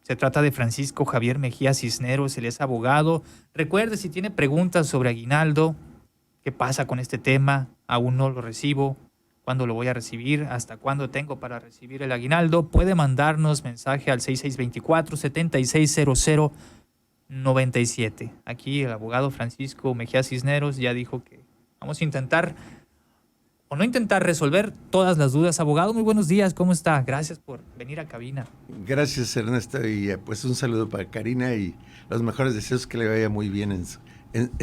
Se trata de Francisco Javier Mejía Cisneros, él es abogado. Recuerde, si tiene preguntas sobre aguinaldo, ¿qué pasa con este tema? Aún no lo recibo. ¿Cuándo lo voy a recibir? ¿Hasta cuándo tengo para recibir el aguinaldo? Puede mandarnos mensaje al 6624-760097. Aquí el abogado Francisco Mejía Cisneros ya dijo que vamos a intentar o no intentar resolver todas las dudas. Abogado, muy buenos días, ¿cómo está? Gracias por venir a cabina. Gracias, Ernesto, y pues un saludo para Karina y los mejores deseos, que le vaya muy bien en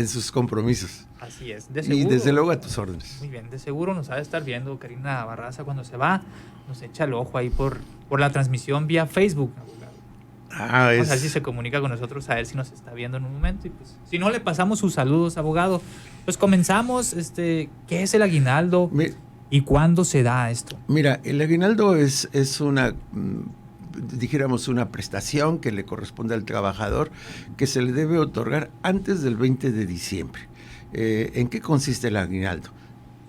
sus compromisos. Así es, de seguro. Y desde luego a tus órdenes. Muy bien, de seguro nos ha de estar viendo Karina Barraza cuando se va, nos echa el ojo ahí por la transmisión vía Facebook, abogado. Vamos a ver si se comunica con nosotros, a ver si nos está viendo en un momento. Y pues, si no, le pasamos sus saludos, abogado. Pues comenzamos, ¿qué es el aguinaldo y cuándo se da esto? Mira, el aguinaldo es una, dijéramos, una prestación que le corresponde al trabajador, que se le debe otorgar antes del 20 de diciembre. ¿En qué consiste el aguinaldo?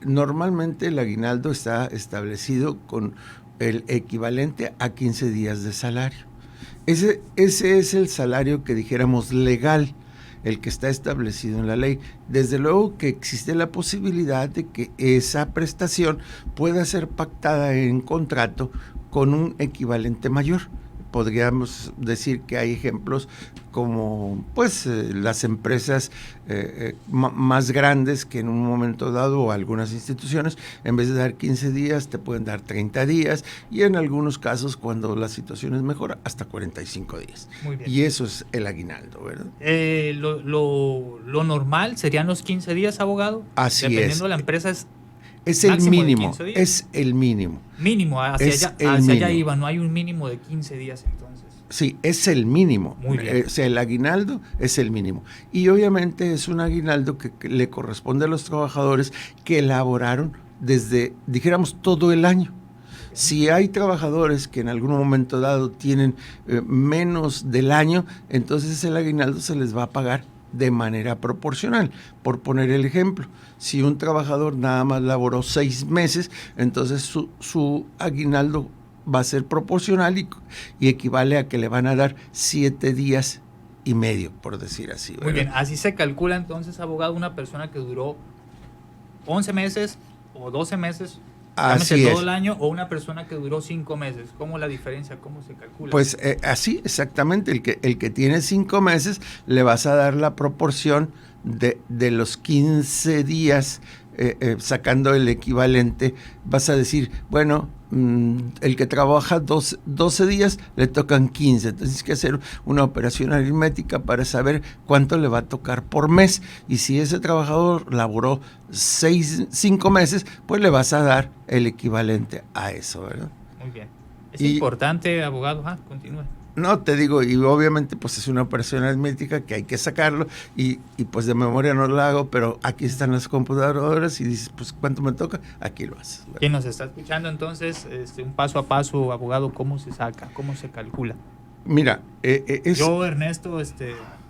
Normalmente el aguinaldo está establecido con el equivalente a 15 días de salario. Ese es el salario que dijéramos legal, el que está establecido en la ley. Desde luego que existe la posibilidad de que esa prestación pueda ser pactada en contrato con un equivalente mayor. Podríamos decir que hay ejemplos como pues las empresas más grandes, que en un momento dado, o algunas instituciones, en vez de dar 15 días, te pueden dar 30 días, y en algunos casos, cuando la situación es mejor, hasta 45 días. Muy bien. Y eso es el aguinaldo, ¿verdad? Lo normal serían los 15 días, abogado. Así Dependiendo es. de la empresa es el mínimo, es el mínimo. Mínimo, hacia allá iba, no hay un mínimo de 15 días entonces. Sí, es el mínimo. Muy bien. O sea, el aguinaldo es el mínimo. Y obviamente es un aguinaldo que le corresponde a los trabajadores que elaboraron desde, dijéramos, todo el año. Si hay trabajadores que en algún momento dado tienen menos del año, entonces el aguinaldo se les va a pagar de manera proporcional. Por poner el ejemplo, si un trabajador nada más laboró 6 meses, entonces su aguinaldo va a ser proporcional y equivale a que le van a dar 7 días y medio, por decir así, ¿verdad? Muy bien, así se calcula entonces, abogado, una persona que duró 11 meses o 12 meses, llámese todo el año, o una persona que duró 5 meses. ¿Cómo la diferencia? ¿Cómo se calcula? Pues así, exactamente. El que tiene 5 meses, le vas a dar la proporción de los 15 días, sacando el equivalente. Vas a decir, bueno, el que trabaja 12 días, le tocan 15. Entonces hay que hacer una operación aritmética para saber cuánto le va a tocar por mes. Y si ese trabajador laboró 5 meses, pues le vas a dar el equivalente a eso, ¿verdad? Muy bien. Es importante, abogado. Continúe. No, te digo, y obviamente pues es una operación aritmética que hay que sacarlo, y pues de memoria no lo hago, pero aquí están las computadoras y dices, pues ¿cuánto me toca? Aquí lo haces. ¿Quién nos está escuchando entonces? Un paso a paso, abogado, ¿cómo se saca? ¿Cómo se calcula? Mira, yo, Ernesto,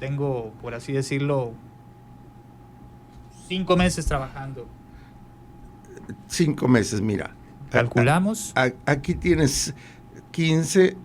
tengo, por así decirlo, 5 meses trabajando. 5 meses, mira. ¿Calculamos? Aquí tienes 15...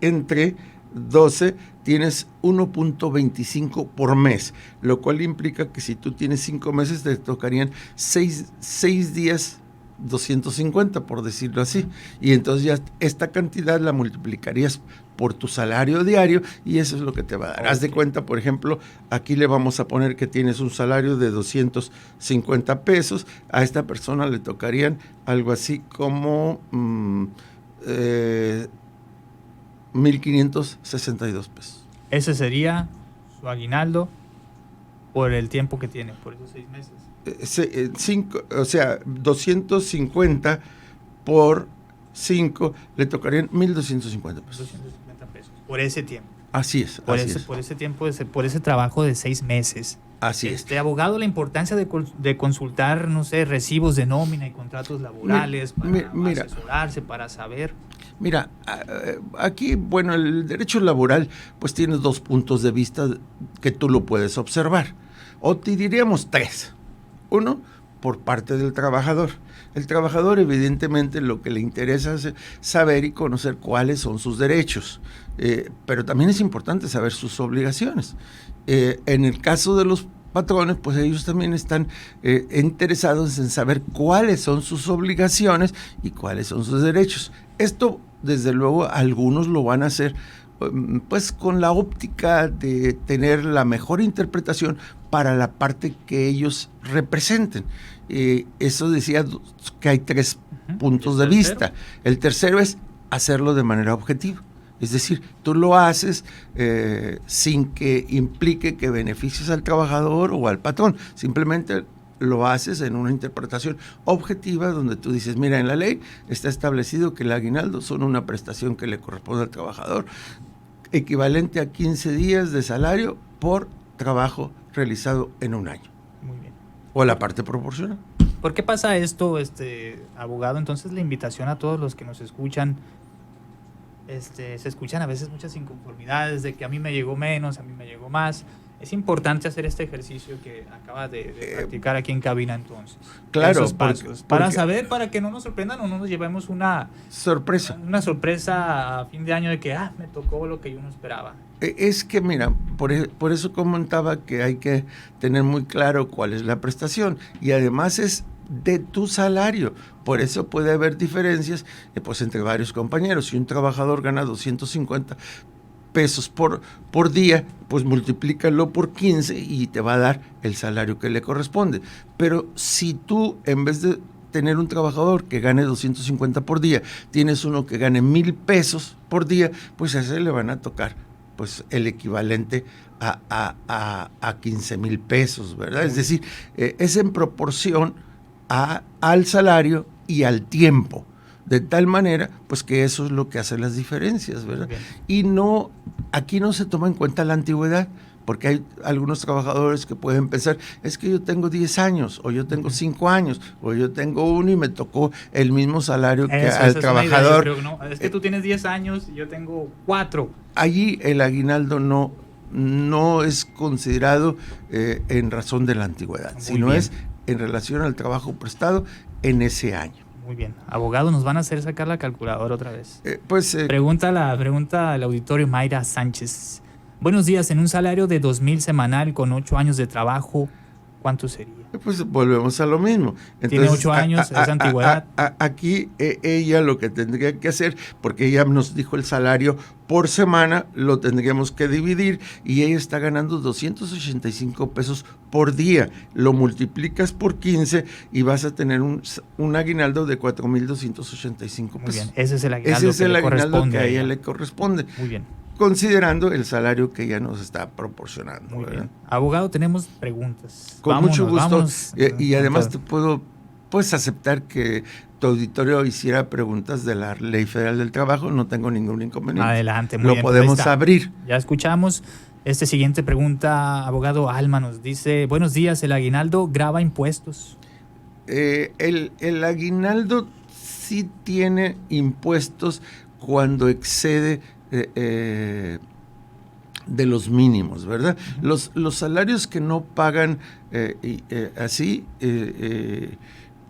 entre 12 tienes 1.25 por mes, lo cual implica que si tú tienes 5 meses te tocarían 6 días 250, por decirlo así, y entonces ya esta cantidad la multiplicarías por tu salario diario y eso es lo que te va a dar. Okay. Haz de cuenta, por ejemplo, aquí le vamos a poner que tienes un salario de 250 pesos, a esta persona le tocarían algo así como 1,562 pesos. Ese sería su aguinaldo por el tiempo que tiene, por esos 6 meses. 250 por 5 le tocarían 1,250 pesos. 250 pesos por ese tiempo. Así es. Por ese tiempo, por ese trabajo de 6 meses. Así es. Abogado, la importancia de consultar, no sé, recibos de nómina y contratos laborales para asesorarse, para saber. Mira, aquí, bueno, el derecho laboral pues tiene 2 puntos de vista que tú lo puedes observar. O te diríamos 3. Uno, por parte del trabajador. El trabajador, evidentemente, lo que le interesa es saber y conocer cuáles son sus derechos, pero también es importante saber sus obligaciones. En el caso de los patrones, pues ellos también están interesados en saber cuáles son sus obligaciones y cuáles son sus derechos. Esto, desde luego, algunos lo van a hacer pues con la óptica de tener la mejor interpretación para la parte que ellos representen. Eso decía que hay 3 puntos de vista. El tercero es hacerlo de manera objetiva. Es decir, tú lo haces sin que implique que beneficies al trabajador o al patrón. Simplemente lo haces en una interpretación objetiva donde tú dices, mira, en la ley está establecido que el aguinaldo son una prestación que le corresponde al trabajador, equivalente a 15 días de salario por trabajo realizado en un año. Muy bien. O la parte proporcional. ¿Por qué pasa esto, abogado? Entonces, la invitación a todos los que nos escuchan, se escuchan a veces muchas inconformidades de que a mí me llegó menos, a mí me llegó más. Es importante hacer este ejercicio que acaba de practicar aquí en cabina, entonces. Claro, esos pasos, para saber, para que no nos sorprendan o no nos llevemos una sorpresa. Una sorpresa a fin de año de que me tocó lo que yo no esperaba. Es que, mira, por eso comentaba que hay que tener muy claro cuál es la prestación y además es de tu salario. Por eso puede haber diferencias pues entre varios compañeros. Si un trabajador gana 250 pesos por día, pues multiplícalo por 15 y te va a dar el salario que le corresponde. Pero si tú, en vez de tener un trabajador que gane 250 por día, tienes uno que gane 1,000 pesos por día, pues a ese le van a tocar pues el equivalente a 15,000 pesos, ¿verdad? Es decir, es en proporción al salario y al tiempo. De tal manera, pues que eso es lo que hace las diferencias, ¿verdad? Y aquí no se toma en cuenta la antigüedad, porque hay algunos trabajadores que pueden pensar, es que yo tengo 10 años, o yo tengo 5 años, o yo tengo 1 y me tocó el mismo salario que al trabajador. Es, no, es que tú tienes 10 años y yo tengo 4. Allí el aguinaldo no es considerado en razón de la antigüedad, sino es en relación al trabajo prestado en ese año. Muy bien. Abogado, nos van a hacer sacar la calculadora otra vez. Pregunta al auditorio Mayra Sánchez. Buenos días, en un salario de 2,000 semanal con 8 años de trabajo, ¿cuánto sería? Pues volvemos a lo mismo. Entonces, tiene 8 años, es antigüedad. Aquí ella lo que tendría que hacer, porque ella nos dijo el salario por semana, lo tendríamos que dividir y ella está ganando 285 pesos por día. Lo multiplicas por 15 y vas a tener un aguinaldo de 4,285 pesos. Muy bien, ese es el aguinaldo, que a ella le corresponde. Muy bien. Considerando el salario que ella nos está proporcionando. Muy bien. Abogado, tenemos preguntas. Con mucho gusto. Y además te puedo aceptar que tu auditorio hiciera preguntas de la Ley Federal del Trabajo. No tengo ningún inconveniente. Adelante, muy bien. Lo podemos abrir. Ya escuchamos. Siguiente pregunta, abogado Alma nos dice, buenos días, ¿el aguinaldo grava impuestos? El aguinaldo sí tiene impuestos cuando excede de los mínimos, ¿verdad? Los salarios que no pagan así,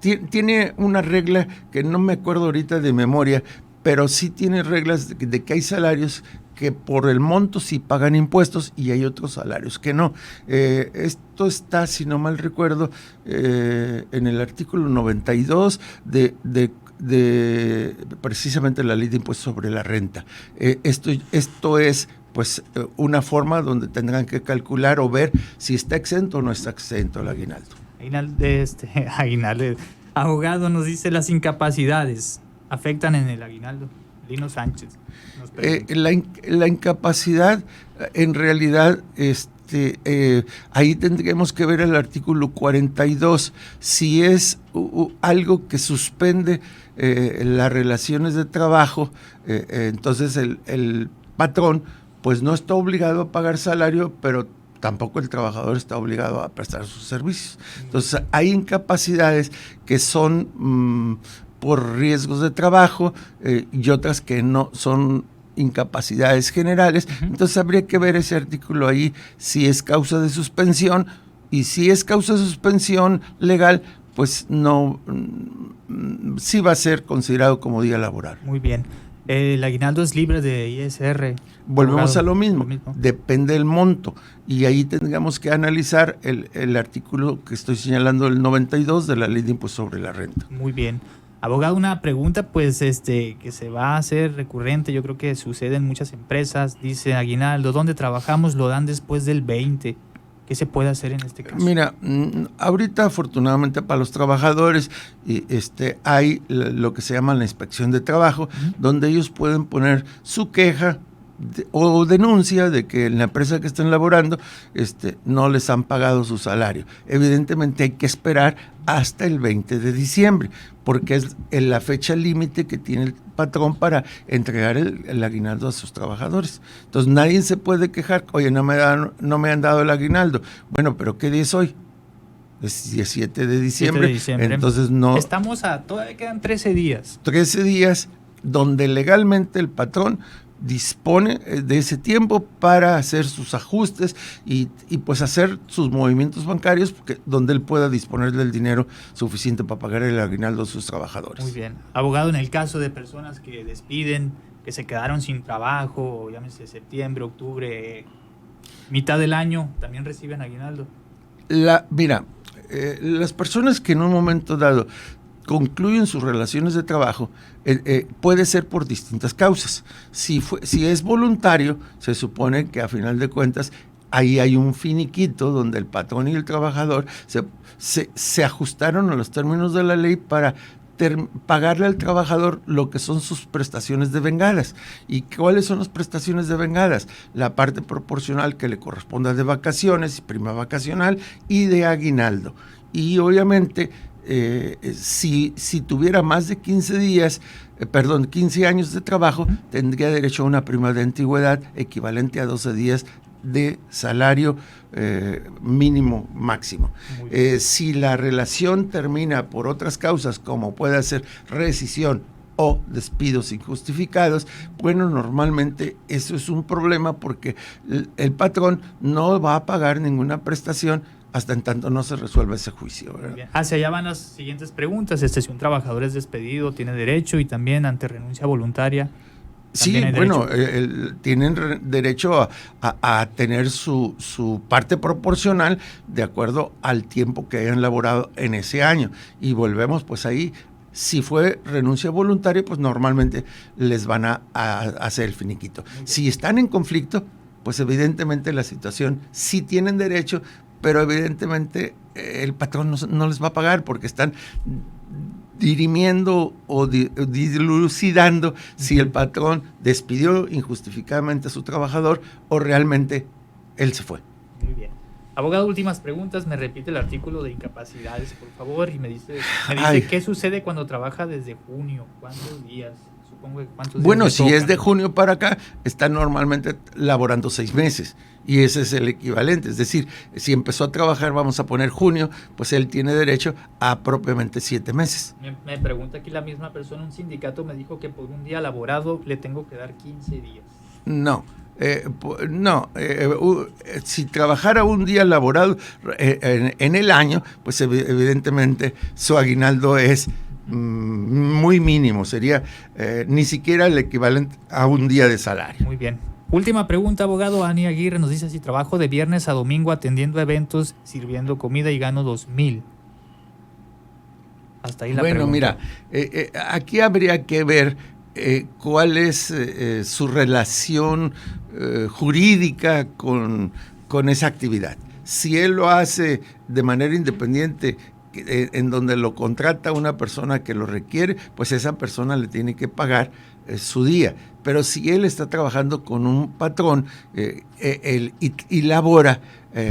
tiene una regla que no me acuerdo ahorita de memoria, pero sí tiene reglas de que hay salarios que por el monto sí pagan impuestos y hay otros salarios que no. Esto está, si no mal recuerdo, en el artículo 92 de precisamente la ley de impuestos sobre la renta. Esto es pues una forma donde tendrán que calcular o ver si está exento o no está exento el aguinaldo. Aguinaldo. Abogado nos dice, las incapacidades afectan en el aguinaldo. Lino Sánchez nos pregunta. La incapacidad en realidad ahí tendríamos que ver el artículo 42, si es algo que suspende las relaciones de trabajo, entonces el patrón pues no está obligado a pagar salario, pero tampoco el trabajador está obligado a prestar sus servicios. Entonces hay incapacidades que son por riesgos de trabajo y otras que no son incapacidades generales. Entonces habría que ver ese artículo ahí, si es causa de suspensión, y si es causa de suspensión legal, pues no, sí va a ser considerado como día laboral. Muy bien. El aguinaldo es libre de ISR. Volvemos a lo mismo, depende del monto, y ahí tendríamos que analizar el artículo que estoy señalando, el 92 de la Ley de Impuesto sobre la Renta. Muy bien. Abogado, una pregunta pues que se va a hacer recurrente, yo creo que sucede en muchas empresas, dice aguinaldo, ¿dónde trabajamos lo dan después del 20? ¿Qué se puede hacer en este caso? Mira, ahorita afortunadamente para los trabajadores hay lo que se llama la inspección de trabajo, donde ellos pueden poner su queja o denuncia de que en la empresa que están laborando no les han pagado su salario. Evidentemente hay que esperar hasta el 20 de diciembre, porque es la fecha límite que tiene el patrón para entregar el aguinaldo a sus trabajadores. Entonces nadie se puede quejar, oye, no me han dado el aguinaldo. Bueno, pero ¿qué día es hoy? Es 17 de diciembre. Entonces no. Todavía quedan 13 días. 13 días donde legalmente el patrón dispone de ese tiempo para hacer sus ajustes y pues hacer sus movimientos bancarios donde él pueda disponer del dinero suficiente para pagar el aguinaldo a sus trabajadores. Muy bien. Abogado, en el caso de personas que despiden, que se quedaron sin trabajo, llámese septiembre, octubre, mitad del año, ¿también reciben aguinaldo? Mira, las personas que en un momento dado concluyen sus relaciones de trabajo, puede ser por distintas causas. Si es voluntario, se supone que a final de cuentas ahí hay un finiquito donde el patrón y el trabajador se ajustaron a los términos de la ley para pagarle al trabajador lo que son sus prestaciones de vengadas. ¿Y cuáles son las prestaciones de vengadas? La parte proporcional que le corresponda de vacaciones, prima vacacional y de aguinaldo. Y obviamente si tuviera más de 15 años de trabajo, tendría derecho a una prima de antigüedad equivalente a 12 días de salario mínimo máximo. Si la relación termina por otras causas, como puede ser rescisión o despidos injustificados, bueno, normalmente eso es un problema porque el patrón no va a pagar ninguna prestación hasta en tanto no se resuelva ese juicio, ¿verdad? Hacia allá van las siguientes preguntas. Si un trabajador es despedido, ¿tiene derecho? Y también ante renuncia voluntaria. Sí, bueno, tienen derecho a tener su parte proporcional de acuerdo al tiempo que hayan laborado en ese año. Y volvemos pues ahí. Si fue renuncia voluntaria, pues normalmente les van a hacer el finiquito. Si están en conflicto, pues evidentemente la situación sí tienen derecho, pero evidentemente el patrón no les va a pagar porque están dirimiendo o dilucidando si el patrón despidió injustificadamente a su trabajador o realmente él se fue. Muy bien. Abogado, últimas preguntas. Me repite el artículo de incapacidades, por favor, y me dice qué sucede cuando trabaja desde junio, cuántos días. Bueno, si es de junio para acá, está normalmente laborando 6 meses y ese es el equivalente. Es decir, si empezó a trabajar, vamos a poner junio, pues él tiene derecho a propiamente 7 meses. Me pregunta aquí la misma persona, un sindicato me dijo que por un día laborado le tengo que dar 15 días. No. Si trabajara un día laborado en el año, pues evidentemente su aguinaldo es muy mínimo, sería ni siquiera el equivalente a un día de salario. Muy bien. Última pregunta, abogado. Ani Aguirre nos dice si trabajo de viernes a domingo atendiendo eventos, sirviendo comida y gano 2,000. Hasta ahí la pregunta. Bueno, mira, aquí habría que ver cuál es su relación jurídica con esa actividad. Si él lo hace de manera independiente, en donde lo contrata una persona que lo requiere, pues esa persona le tiene que pagar su día. Pero si él está trabajando con un patrón y labora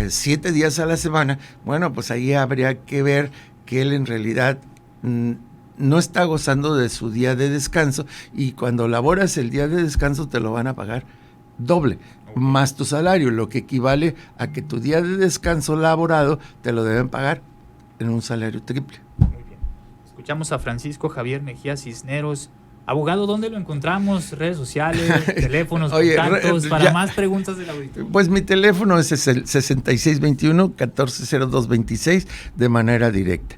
7 días a la semana, bueno, pues ahí habría que ver que él en realidad no está gozando de su día de descanso, y cuando laboras el día de descanso te lo van a pagar doble, más tu salario, lo que equivale a que tu día de descanso laborado te lo deben pagar en un salario triple. Muy bien. Escuchamos a Francisco Javier Mejía Cisneros, Abogado, ¿dónde lo encontramos? Redes sociales, teléfonos, contactos, para más preguntas del auditorio. Pues mi teléfono es el 6621-140226 de manera directa.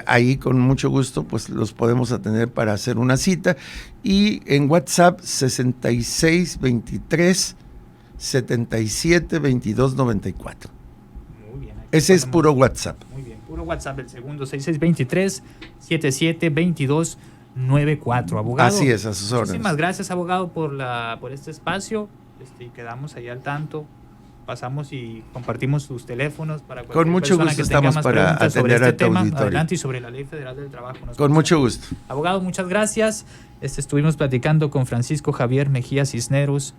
Ahí con mucho gusto pues los podemos atender para hacer una cita. Y en WhatsApp 6623-772294. Muy bien. Ese es puro WhatsApp. Muy bien, puro WhatsApp, el segundo 6623-772294. Abogado. Así es, a sus órdenes. Muchísimas gracias, abogado, por este espacio. Quedamos ahí al tanto. Pasamos y compartimos sus teléfonos para con mucho gusto estamos para atender a tu auditorio. Adelante, y sobre la Ley Federal del Trabajo. Con mucho gusto. Abogado, muchas gracias. Estuvimos platicando con Francisco Javier Mejía Cisneros,